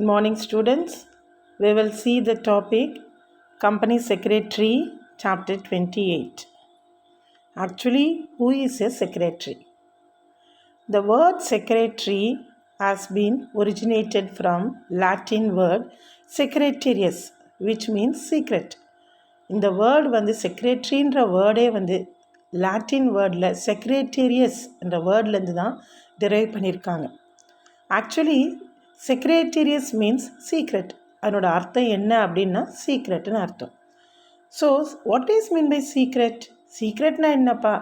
Good morning, students. We will see the topic Company Secretary, Chapter 28. Actually, who is a secretary? The word secretary has been originated from Latin word secretarius, which means secret. இந்த word வந்து செக்ரட்டரின்ற வேர்டே வந்து Latin வேர்டில் செக்ரட்டேரியஸ் என்ற வேர்ட்லேருந்து தான் drive பண்ணியிருக்காங்க. Actually secretaries means secret. அதனோட அர்த்தம் என்ன அப்படின்னா சீக்ரெட்னு அர்த்தம். So what is mean by secret? சீக்ரெட்னா என்னப்பா?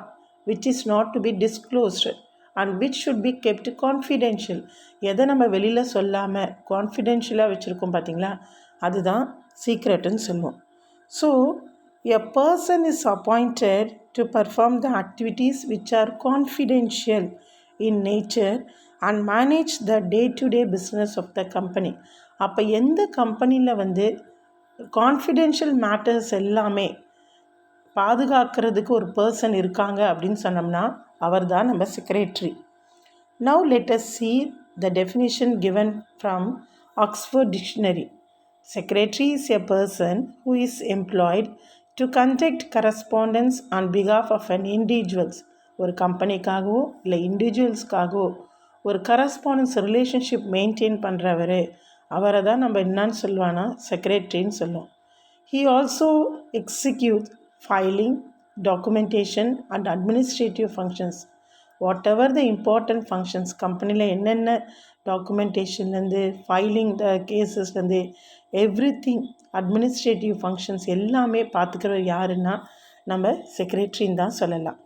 Which is not to be disclosed and which should be kept confidential. எதை நம்ம வெளியில் சொல்லாமல் கான்ஃபிடென்ஷியலாக வச்சுருக்கோம் பார்த்தீங்களா, அதுதான் சீக்ரெட்டுன்னு சொல்லுவோம். So, a person is appointed to perform the activities which are confidential in nature and manage the day-to-day business of the company. அப்போ எந்த கம்பெனியில் வந்து கான்ஃபிடென்ஷியல் மேட்டர்ஸ் எல்லாமே பாதுகாக்கிறதுக்கு ஒரு பர்சன் இருக்காங்க அப்படின்னு சொன்னோம்னா அவர் தான் நம்ம secretary. Now let us see the definition given from Oxford Dictionary. Secretary is a person who is employed to conduct correspondence on behalf of an individuals. ஒரு கம்பெனிக்காகவோ இல்லை இண்டிவிஜுவல்ஸ்க்காகவோ ஒரு கரஸ்பாண்டன்ஸ் ரிலேஷன்ஷிப் மெயின்டைன் பண்ணுறவர், அவரை தான் நம்ம என்னன்னு சொல்லுவான்னா செக்ரட்டரின்னு சொல்லுவோம். He also executes filing, documentation and administrative functions. Whatever the important functions, கம்பெனியில் என்னென்ன டாக்குமெண்டேஷன்லேருந்து ஃபைலிங் த கேசஸ்லேருந்து எவ்ரிதிங் அட்மினிஸ்ட்ரேட்டிவ் ஃபங்க்ஷன்ஸ் எல்லாமே பார்த்துக்கிறது யாருன்னா நம்ம செக்ரட்டரின்னு தான் சொல்லலாம்.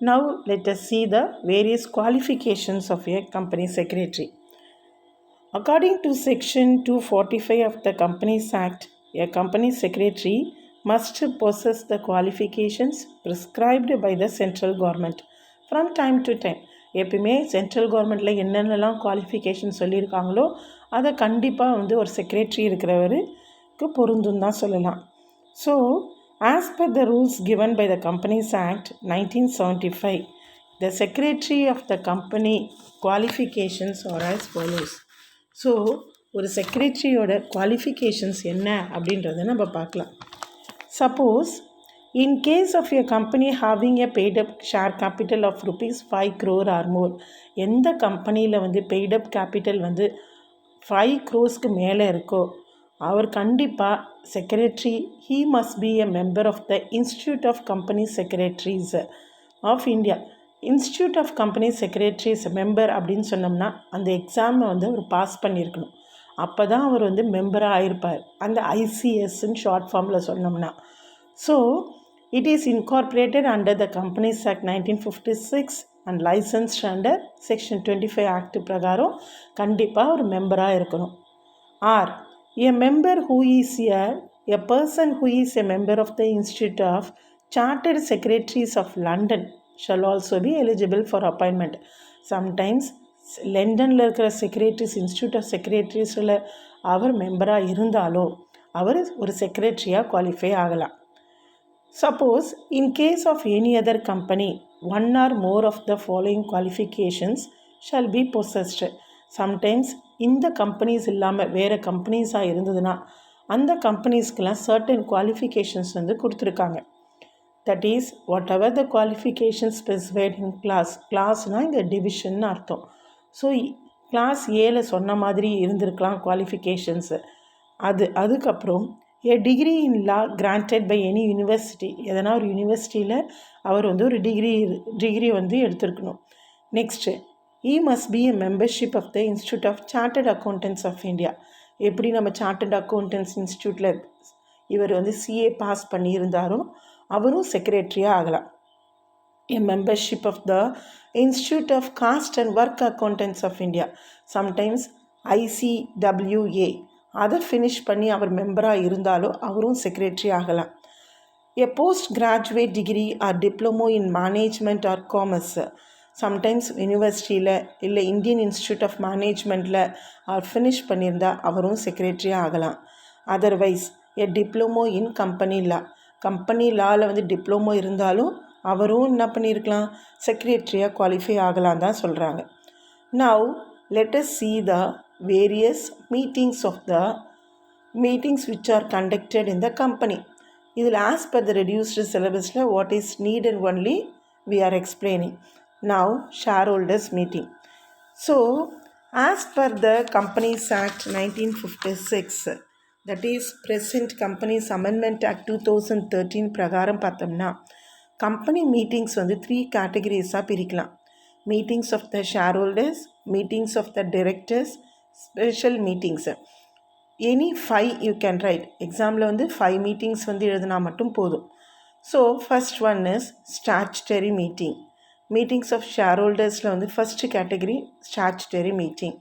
Now let us see the various qualifications of a company secretary. According to section 245 of the Companies Act, a company secretary must possess the qualifications prescribed by the central government from time to time. எப்பயுமே central கவர்மெண்ட்டில் என்னென்னலாம் qualification சொல்லியிருக்காங்களோ அதை கண்டிப்பாக வந்து ஒரு secretary இருக்கிறவருக்கு பொருந்தும் தான் சொல்லலாம். So as per the rules given by the Companies Act 1975, the secretary of the company qualifications are as follows. So ஒரு செக்ரட்டரியோட குவாலிஃபிகேஷன்ஸ் என்ன அப்படின்றத நம்ம பார்க்கலாம். Suppose in case of a company having a paid up share capital of rupees 5 crore or more, எந்த கம்பெனியில் வந்து பெய்ட் அப் கேபிட்டல் வந்து 5 crores மேலே இருக்கோ அவர் கண்டிப்பாக secretary. he must be a member of the Institute of Company Secretaries of India. Institute of Company Secretaries member அப்படின்னு சொன்னோம்னா அந்த எக்ஸாமை வந்து அவர் பாஸ் பண்ணியிருக்கணும். அப்போ தான் அவர் வந்து மெம்பராக ஆகிருப்பார். அந்த ICSன்னு ஷார்ட் ஃபார்மில் சொன்னோம்னா. So it is incorporated under the Companies Act 1956 and licensed under Section 25 Act பிரகாரம் கண்டிப்பாக ஒரு மெம்பராக இருக்கணும். Or a member who is a person who is a member of the Institute of Chartered Secretaries of London shall also be eligible for appointment. Sometimes லண்டனில் இருக்கிற secretaries institute of செக்ரட்டரிஸில் அவர் மெம்பராக இருந்தாலோ அவர் ஒரு செக்ரட்டரியாக குவாலிஃபை ஆகலாம். Suppose in case of any other company, one or more of the following qualifications shall be possessed. Sometimes இந்த companies இல்லாமல் வேறு கம்பெனிஸாக இருந்ததுன்னா அந்த கம்பெனிஸ்க்கெலாம் சர்டன் குவாலிஃபிகேஷன்ஸ் வந்து கொடுத்துருக்காங்க. That is whatever the qualifications specified in கிளாஸ்னால் இங்கே டிவிஷன்னு அர்த்தம். ஸோ கிளாஸ் ஏல சொன்ன மாதிரி இருந்திருக்கலாம் குவாலிஃபிகேஷன்ஸு. அதுக்கப்புறம் a degree in law granted by any university. எதனா ஒரு யூனிவர்சிட்டியில் அவர் வந்து ஒரு டிகிரி வந்து எடுத்திருக்கணும். Next he must be a membership of the Institute of Chartered Accountants of India. எப்படி நம்ம சார்ட்டர்ட் அக்கௌண்டன்ஸ் இன்ஸ்டியூட்டில் இவர் வந்து CA பாஸ் பண்ணியிருந்தாரோ அவரும் செக்ரட்டரியாக ஆகலாம். a membership of the Institute of Caste and Work Accountants of India, sometimes ICWA, அதை finish பண்ணி அவர் மெம்பராக இருந்தாலும் அவரும் செக்ரட்டரி ஆகலாம். A post graduate degree or diploma in management or commerce, sometimes யூனிவர்சிட்டியில் இல்லை இந்தியன் இன்ஸ்டியூட் ஆஃப் மேனேஜ்மெண்ட்டில் அவர் ஃபினிஷ் பண்ணியிருந்தால் அவரும் செக்ரட்டரி ஆகலாம். Otherwise a diploma in company லாவில் வந்து டிப்ளமோ இருந்தாலும் அவரும் என்ன பண்ணியிருக்கலாம், செக்ரட்டரியாக குவாலிஃபை ஆகலாம் தான் சொல்கிறாங்க. Now let us see the various meetings which are conducted in the company. இதில் as per the reduced syllabusல what is needed only we are explaining. Now shareholders meeting. So as per the Companies Act 1956, that is present Companies Amendment Act 2013 பிரகாரம் பார்த்தோம்னா company meetings வந்து 3 கேட்டகரிஸாக பிரிக்கலாம். Meetings of the share holders, meetings of the directors, special meetings. Any 5 you can write. எக்ஸாமில் வந்து 5 meetings வந்து எழுதினா மட்டும் போதும். So first one is statutory meeting. Meetings of ஷேர் ஹோல்டர்ஸில் வந்து ஃபஸ்ட்டு கேட்டகரி ஸ்டாச்சுட்டரி மீட்டிங்.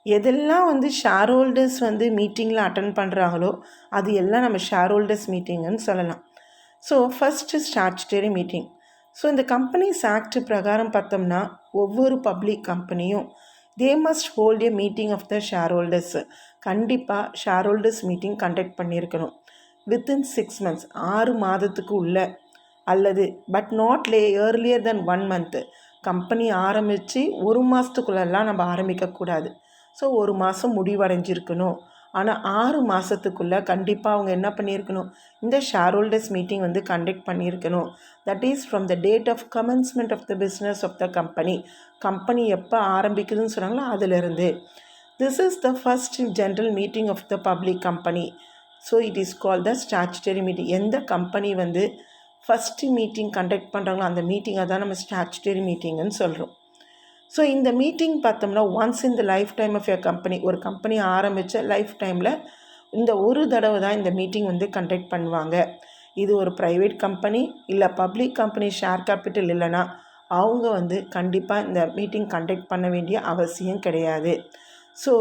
எதெல்லாம் வந்து ஷேர் ஹோல்டர்ஸ் வந்து மீட்டிங்கில் அட்டன் பண்ணுறாங்களோ அது எல்லாம் நம்ம ஷேர் ஹோல்டர்ஸ் மீட்டிங்குன்னு சொல்லலாம். So first statutory meeting. So இந்த கம்பெனிஸ் ஆக்ட் பிரகாரம் பார்த்தோம்னா ஒவ்வொரு பப்ளிக் கம்பெனியும் they must hold a meeting of the shareholders. கண்டிப்பாக ஷேர் ஹோல்டர்ஸ் மீட்டிங் கண்டக்ட் பண்ணியிருக்கணும் வித்தின் 6 months, 6 மாதத்துக்கு உள்ள, அல்லது but not earlier then 1 month. Company ஆரம்பித்து 1 மாதத்துக்குள்ளெல்லாம் நம்ம ஆரம்பிக்கக்கூடாது. ஸோ 1 மாதம் முடிவடைஞ்சிருக்கணும். ஆனால் 6 மாதத்துக்குள்ளே கண்டிப்பாக அவங்க என்ன பண்ணியிருக்கணும், இந்த ஷேர் ஹோல்டர்ஸ் மீட்டிங் வந்து கண்டக்ட் பண்ணியிருக்கணும். That is from the date of commencement of the business of the company. Company எப்போ ஆரம்பிக்குதுன்னு சொன்னாங்களோ அதிலிருந்து. This is the first general meeting of the public company. So it is called the statutory meeting. எந்த company வந்து first meeting conduct பண்ணுறாங்களோ அந்த மீட்டிங்கை தான் நம்ம ஸ்டாச்சுட்டரி மீட்டிங்குன்னு சொல்கிறோம். ஸோ இந்த மீட்டிங் பார்த்தோம்னா once in the lifetime of your company, ஒரு கம்பெனி ஆரம்பித்த லைஃப் டைமில் இந்த ஒரு தடவை தான் இந்த மீட்டிங் வந்து கண்டக்ட் பண்ணுவாங்க. இது ஒரு ப்ரைவேட் கம்பெனி இல்லை பப்ளிக் கம்பெனி ஷேர் கேபிட்டல் இல்லைனா அவங்க வந்து கண்டிப்பாக இந்த மீட்டிங் கண்டக்ட் பண்ண வேண்டிய அவசியம் கிடையாது. So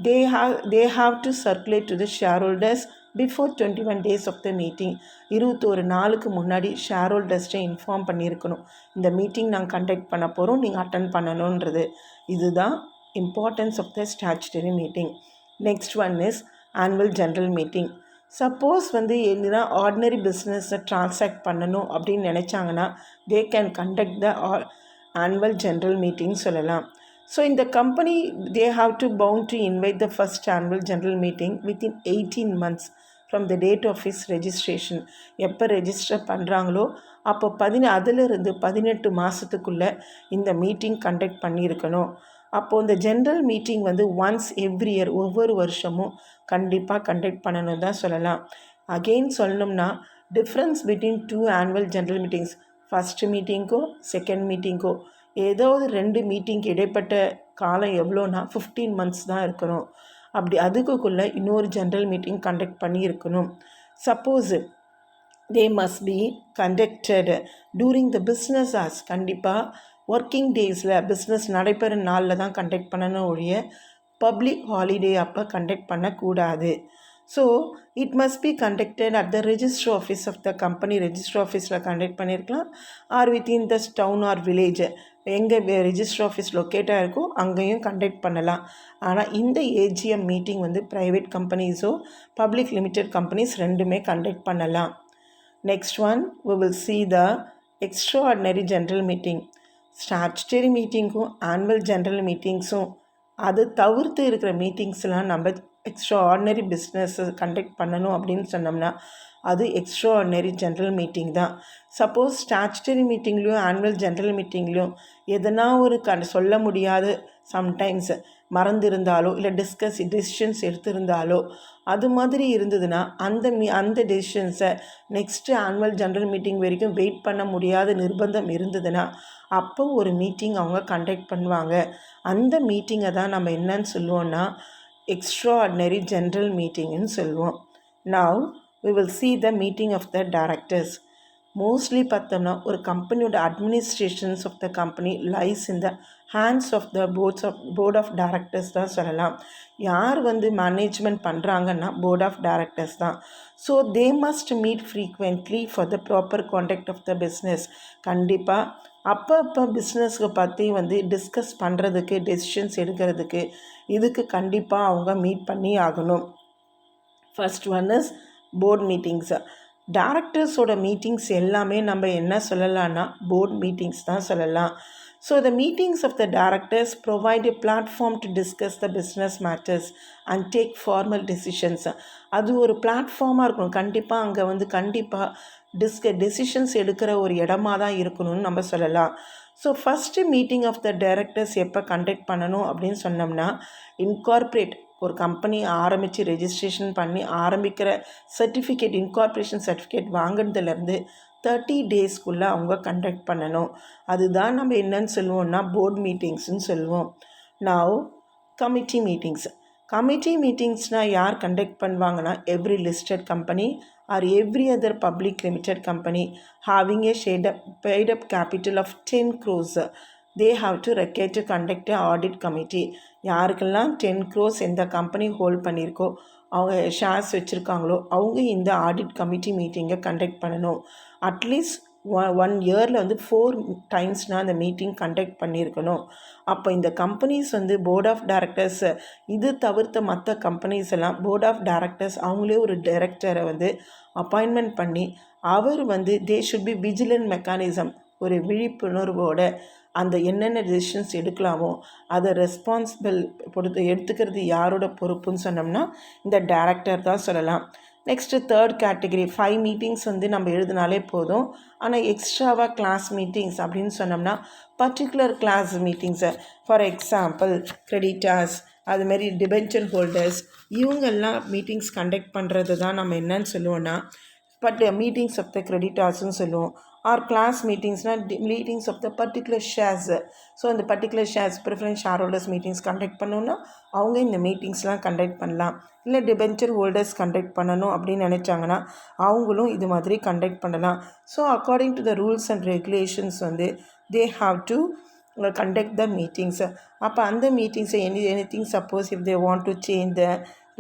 they have to circulate to the shareholders before 21 days of the meeting. 21 நாளுக்கு முன்னாடி ஷேர் ஹோல்டர்ஸ்ட்டை இன்ஃபார்ம் பண்ணியிருக்கணும், இந்த மீட்டிங் நாங்கள் கண்டக்ட் பண்ண போகிறோம், நீங்கள் அட்டன் பண்ணணுன்றது. இதுதான் importance of the statutory meeting. Next one is annual general meeting. Suppose வந்து என்னன்னா ஆர்டினரி பிஸ்னஸை ட்ரான்சாக்ட் பண்ணணும் அப்படின்னு நினச்சாங்கன்னா they can conduct the annual general meeting சொல்லலாம். So in the company they have to bound to invite the first annual general meeting within 18 months from the date of his registration. எப்போ register பண்ணுறாங்களோ அப்போ அதிலிருந்து 18 மாதத்துக்குள்ளே இந்த meeting conduct பண்ணியிருக்கணும். அப்போது இந்த ஜென்ரல் மீட்டிங் வந்து ஒன்ஸ் எவ்ரி இயர், ஒவ்வொரு வருஷமும் கண்டிப்பாக கண்டக்ட் பண்ணணும் தான் சொல்லலாம். அகெயின் சொல்லணும்னா difference between 2 annual general meetings, first மீட்டிங்க்கோ செகண்ட் மீட்டிங்க்கோ ஏதாவது 2 மீட்டிங்க்கு இடைப்பட்ட காலம் எவ்வளோனா 15 months தான் இருக்கணும். அப்படி அதுக்குள்ளே இன்னொரு ஜென்ரல் மீட்டிங் கண்டக்ட் பண்ணியிருக்கணும். Suppose they must be conducted during the business hours. கண்டிப்பாக ஒர்க்கிங் டேஸில் பிஸ்னஸ் நடைபெற நாளில் தான் கண்டக்ட் பண்ணணும் ஒழிய பப்ளிக் ஹாலிடே அப்போ கண்டக்ட் பண்ணக்கூடாது. So it must be conducted at the register office of the company. Register ஆஃபீஸில் கண்டக்ட் பண்ணியிருக்கலாம், or within the town or village, எங்கே ரெஜிஸ்டர் ஆஃபீஸ் லொக்கேட்டாக இருக்கோ அங்கேயும் கண்டக்ட் பண்ணலாம். ஆனால் இந்த ஏஜிஎம் மீட்டிங் வந்து ப்ரைவேட் கம்பெனிஸோ பப்ளிக் லிமிடெட் கம்பெனிஸ் ரெண்டுமே கண்டக்ட் பண்ணலாம். Next one we will see the extraordinary general meeting. Statutory மீட்டிங்கும் ஆனுவல் ஜென்ரல் மீட்டிங்ஸும் அது தவிர்த்து இருக்கிற மீட்டிங்ஸ்லாம் நம்ம எக்ஸ்ட்ராஆர்டினரி பிஸ்னஸ் கண்டக்ட் பண்ணணும் அப்படின்னு சொன்னோம்னா அது எக்ஸ்ட்ராஆர்டினரி ஜென்ரல் மீட்டிங் தான். சப்போஸ் ஸ்டாச்சுட்டரி மீட்டிங்லேயும் ஆனுவல் ஜென்ரல் மீட்டிங்லேயும் எதனா ஒரு சொல்ல முடியாது, சம்டைம்ஸ் மறந்துருந்தாலோ இல்லை டெசிஷன்ஸ் எடுத்திருந்தாலோ அது மாதிரி இருந்ததுன்னா அந்த டெசிஷன்ஸை நெக்ஸ்ட்டு ஆனுவல் ஜென்ரல் மீட்டிங் வரைக்கும் வெயிட் பண்ண முடியாத நிர்பந்தம் இருந்ததுன்னா அப்போ ஒரு மீட்டிங் அவங்க கண்டக்ட் பண்ணுவாங்க. அந்த மீட்டிங்கை தான் நம்ம என்னன்னு சொல்லுவோம்னா எக்ஸ்ட்ராஆர்டினரி ஜென்ரல் மீட்டிங்னு சொல்லுவோம். Now we will see the meeting of the directors. Mostly பார்த்தோம்னா ஒரு கம்பெனியோட administrations of the company lies in the hands of the board of directors தான் சொல்லலாம். யார் வந்து மேனேஜ்மெண்ட் பண்ணுறாங்கன்னா போர்ட் ஆஃப் டைரக்டர்ஸ் தான். So they must meet frequently for the proper conduct of the business. கண்டிப்பாக அப்போ பிஸ்னஸ்க்கு பற்றி வந்து டிஸ்கஸ் பண்ணுறதுக்கு, டெசிஷன்ஸ் எடுக்கிறதுக்கு இதுக்கு கண்டிப்பாக அவங்க மீட் பண்ணி ஆகணும். First one is board meetings. டைரக்டர்ஸோட மீட்டிங்ஸ் எல்லாமே நம்ம என்ன சொல்லலாம்னா போர்ட் மீட்டிங்ஸ் தான் சொல்லலாம். So the meetings of the directors provide a platform to discuss the business matters and take formal decisions. அது ஒரு பிளாட்ஃபார்மாக இருக்கணும். கண்டிப்பாக அங்கே கண்டிப்பாக டெசிஷன்ஸ் எடுக்கிற ஒரு இடமா தான் இருக்கணும்னு நம்ம சொல்லலாம். So first meeting of the directors எப்போ கண்டக்ட் பண்ணணும் அப்படின்னு சொன்னோம்னா, இன்கார்ப்ரேட் ஒரு கம்பெனி ஆரம்பித்து ரெஜிஸ்ட்ரேஷன் பண்ணி ஆரம்பிக்கிற சர்டிஃபிகேட் இன்கார்ப்ரேஷன் சர்டிஃபிகேட் வாங்கினதுலேருந்து 30 டேஸ்க்குள்ளே அவங்க கண்டக்ட் பண்ணணும். அதுதான் நம்ம என்னன்னு சொல்லுவோம்னா போர்ட் மீட்டிங்ஸ்ன்னு சொல்லுவோம். நவ் கமிட்டி மீட்டிங்ஸ்னால் யார் கண்டக்ட் பண்ணுவாங்கன்னா, every listed company or every other public limited company having a paid up capital of 10 crores they have to require to conduct a audit committee. யாருக்கெல்லாம் 10 crores எந்த கம்பெனி ஹோல்ட் பண்ணியிருக்கோ, அவங்க shares வச்சுருக்காங்களோ, அவங்க இந்த audit committee மீட்டிங்கை conduct பண்ணணும். At least 1 இயரில் 4 டைம்ஸ்னால் அந்த meeting conduct பண்ணியிருக்கணும். அப்போ இந்த கம்பெனிஸ் போர்ட் ஆஃப் டைரக்டர்ஸ் இது தவிர்த்த மற்ற கம்பெனிஸ் எல்லாம் போர்ட் ஆஃப் டைரக்டர்ஸ் அவங்களே ஒரு டைரக்டரை அப்பாயின்மெண்ட் பண்ணி அவர் தே ஷுட் பி விஜிலன்ட் மெக்கானிசம், ஒரு விழிப்புணர்வோட அந்த என்னென்ன டெசிஷன்ஸ் எடுக்கலாமோ அதை ரெஸ்பான்சிபிள் எடுத்துக்கிறது யாரோட பொறுப்புன்னு சொன்னோம்னா இந்த டைரக்டர் தான் சொல்லலாம். நெக்ஸ்ட்டு தேர்ட் கேட்டகரி 5 மீட்டிங்ஸ் நம்ம எழுதினாலே போதும். ஆனால் எக்ஸ்ட்ராவாக கிளாஸ் மீட்டிங்ஸ் அப்படின்னு சொன்னோம்னா பர்டிகுலர் கிளாஸ் மீட்டிங்ஸை, ஃபார் எக்ஸாம்பிள் கிரெடிட்டார்ஸ், அதுமாரி டிபென்ச்சர் ஹோல்டர்ஸ், இவங்கெல்லாம் மீட்டிங்ஸ் கண்டக்ட் பண்ணுறது தான் நம்ம என்னன்னு சொல்லுவோன்னா மீட்டிங்ஸ் ஆஃப் த கிரெடிட்டார்ஸ்ன்னு சொல்லுவோம். ஆர் கிளாஸ் மீட்டிங்ஸ்னால் meetings of the particular shares. So அந்த particular shares preference share holders meetings conduct பண்ணணுன்னா அவங்க இந்த மீட்டிங்ஸ்லாம் கண்டக்ட் பண்ணலாம். இல்லை டிபென்ச்சர் ஹோல்டர்ஸ் கண்டக்ட் பண்ணணும் அப்படின்னு நினச்சாங்கன்னா அவங்களும் இது மாதிரி கண்டக்ட் பண்ணலாம். So according to the rules and regulations they have to conduct the meetings. அப்போ அந்த மீட்டிங்ஸை anything suppose if they want to change the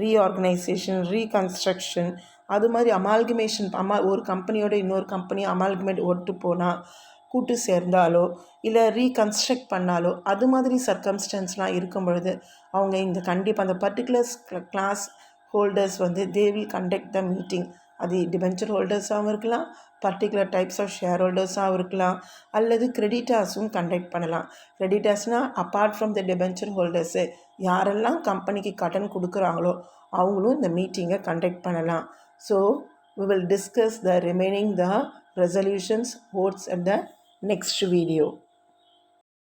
reorganisation, reconstruction, அது மாதிரி அமால்கமேஷன் ஒரு கம்பெனியோட இன்னொரு கம்பெனி அமால்கமேட் ஒட்டு போனால் கூட்டு சேர்ந்தாலோ இல்லை ரீகன்ஸ்ட்ரக்ட் பண்ணாலோ அது மாதிரி சர்க்கம்ஸ்டன்ஸ்லாம் இருக்கும் பொழுது அவங்க இந்த கண்டிப்பாக அந்த particular class holders they will conduct the meeting. அது டிபென்ச்சர் ஹோல்டர்ஸாகவும் இருக்கலாம், பர்டிகுலர் டைப்ஸ் ஆஃப் ஷேர் ஹோல்டர்ஸாகவும் இருக்கலாம், அல்லது கிரெடிட்டார்ஸும் கண்டக்ட் பண்ணலாம். கிரெடிட்டார்ஸ்னால் apart from the debenture holders யாரெல்லாம் கம்பெனிக்கு கடன் கொடுக்குறாங்களோ அவங்களும் இந்த மீட்டிங்கை கண்டக்ட் பண்ணலாம். So we will discuss the remaining the resolutions votes at the next video.